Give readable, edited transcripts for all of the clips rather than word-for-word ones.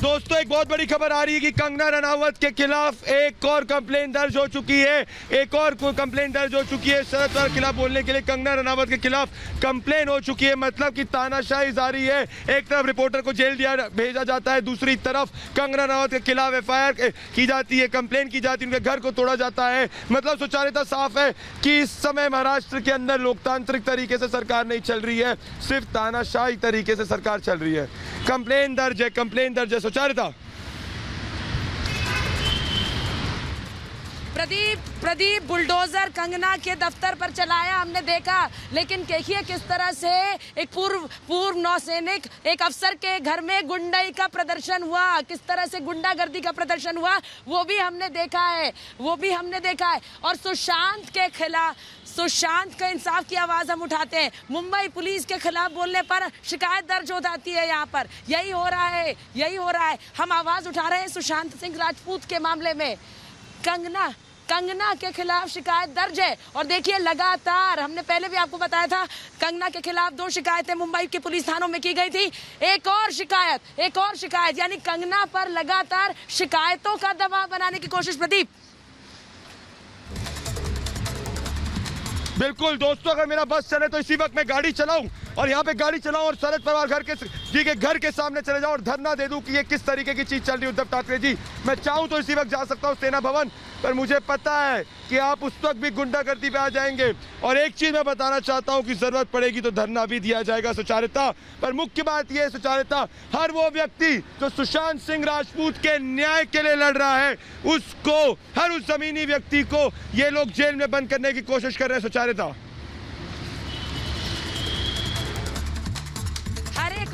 दोस्तों एक बहुत बड़ी खबर आ रही है कि कंगना रनावत के खिलाफ एक और कंप्लेन दर्ज हो चुकी है। एक और कंप्लेन दर्ज हो चुकी है। शरद पवार के खिलाफ बोलने के लिए कंगना रनावत के खिलाफ कंप्लेन हो चुकी है। मतलब कि तानाशाही जारी है। एक तरफ रिपोर्टर को जेल भेजा जाता है, दूसरी तरफ कंगना रनावत के खिलाफ FIR की जाती है, कंप्लेन की जाती है, उनके घर को तोड़ा जाता है। मतलब सुचारिता साफ है कि इस समय महाराष्ट्र के अंदर लोकतांत्रिक तरीके से सरकार नहीं चल रही है, सिर्फ तानाशाही तरीके से सरकार चल रही है। कंप्लेन दर्ज है, कंप्लेन दर्ज है। सुचारिता। प्रदीप बुलडोजर कंगना के दफ्तर पर चलाया हमने देखा, लेकिन देखिए किस तरह से एक पूर्व नौसैनिक एक अफसर के घर में गुंडाई का प्रदर्शन हुआ, किस तरह से गुंडागर्दी का प्रदर्शन हुआ वो भी हमने देखा है। और सुशांत के खिलाफ, सुशांत का इंसाफ की आवाज हम उठाते हैं। मुंबई पुलिस के खिलाफ बोलने पर शिकायत दर्ज हो जाती है। यहाँ पर यही हो रहा है। हम आवाज उठा रहे हैं सुशांत सिंह राजपूत के मामले में। कंगना के खिलाफ शिकायत दर्ज है। और देखिए लगातार, हमने पहले भी आपको बताया था, कंगना के खिलाफ 2 शिकायतें मुंबई के पुलिस थानों में की गई थी। एक और शिकायत, यानी कंगना पर लगातार शिकायतों का दबाव बनाने की कोशिश। प्रदीप। बिल्कुल दोस्तों, अगर मेरा बस चले तो इसी वक्त मैं गाड़ी चलाऊं और यहाँ पे गाड़ी चलाऊं और शरद पवार जी के घर के सामने चले जाऊं और धरना दे दूं कि ये किस तरीके की चीज चल रही है। उद्धव ठाकरे जी, मैं चाहूं तो इसी वक्त जा सकता हूं सेना भवन, पर मुझे पता है कि आप उस वक्त भी गुंडागर्दी पे आ जाएंगे। और एक चीज मैं बताना चाहता हूं कि जरूरत पड़ेगी तो धरना भी दिया जाएगा सुचारिता। पर मुख्य बात यह है सुचारिता, हर वो व्यक्ति जो सुशांत सिंह राजपूत के न्याय के लिए लड़ रहा है, उसको, हर उस जमीनी व्यक्ति को ये लोग जेल में बंद करने की कोशिश कर रहे हैं सुचारिता।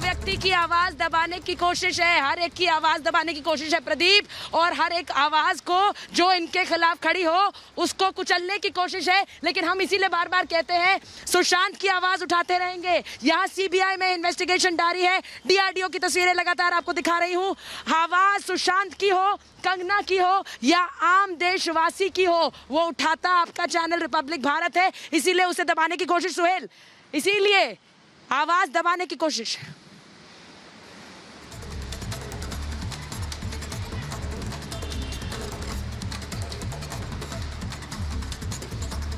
व्यक्ति की आवाज दबाने की कोशिश है, हर एक की आवाज दबाने की कोशिश है प्रदीप। और हर एक आवाज को जो इनके खिलाफ खड़ी हो उसको कुचलने की कोशिश है। लेकिन हम इसीलिए बार बार कहते हैं सुशांत की आवाज उठाते रहेंगे। यहाँ CBI में इन्वेस्टिगेशन जारी है। DRDO की तस्वीरें लगातार आपको दिखा रही हूँ। आवाज सुशांत की हो, कंगना की हो या आम देशवासी की हो, वो उठाता आपका चैनल रिपब्लिक भारत है। इसीलिए उसे दबाने की कोशिश, सुहेल, इसीलिए आवाज दबाने की कोशिश।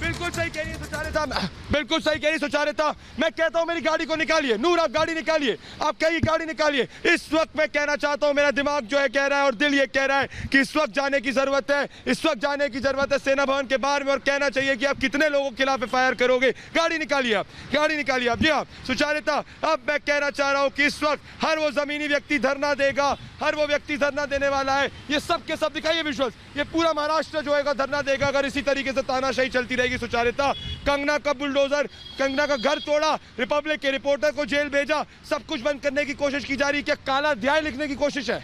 बिल्कुल सही कह रही है सुचारिता, बिल्कुल सही कह रही है सुचारिता। मैं कहता हूं मेरी गाड़ी को निकालिए। नूर, आप गाड़ी निकालिए, आप कहिए गाड़ी निकालिए। इस वक्त मैं कहना चाहता हूं, मेरा दिमाग जो है कह रहा है और दिल ये कह रहा है कि इस वक्त जाने की जरूरत है। इस वक्त जाने की जरूरत है सेना भवन के बाहर में और कहना चाहिए कि आप कितने लोगों के खिलाफ FIR करोगे। गाड़ी निकालिए आप, गाड़ी निकालिए आप। जी हाँ सुचारिता, अब मैं कहना चाह रहा हूँ कि इस वक्त हर वो जमीनी व्यक्ति धरना देगा, हर वो व्यक्ति धरना देने वाला है। ये सब के सब दिखाइए विजुअल्स, ये पूरा महाराष्ट्र जो है धरना देगा अगर इसी तरीके से तानाशाही चलती रहेगी सुचारिता। कंगना का बुलडोजर, कंगना का घर तोड़ा, रिपब्लिक के रिपोर्टर को जेल भेजा, सब कुछ बंद करने की कोशिश की जा रही है। क्या काला अध्याय लिखने की कोशिश है?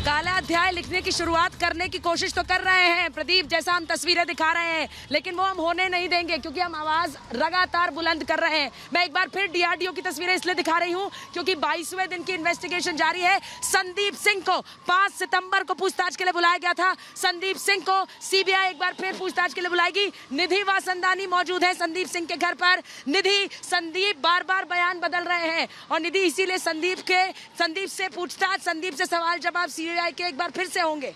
काला अध्याय लिखने की शुरुआत करने की कोशिश तो कर रहे हैं प्रदीप, जैसा हम तस्वीरें दिखा रहे हैं, लेकिन वो हम होने नहीं देंगे क्योंकि हम आवाज लगातार बुलंद कर रहे हैं। मैं एक बार फिर DRDO की तस्वीरें इसलिए दिखा रही हूं क्योंकि 22वें दिन की इन्वेस्टिगेशन जारी है। संदीप सिंह को 5 सितंबर को पूछताछ के लिए बुलाया गया था। संदीप सिंह को CBI एक बार फिर पूछताछ के लिए बुलाएगी। निधि वासंदानी मौजूद है संदीप सिंह के घर पर। संदीप बार बार बयान बदल रहे हैं और निधि इसीलिए संदीप से पूछताछ, संदीप से सवाल जवाब CBI के एक बार फिर से होंगे।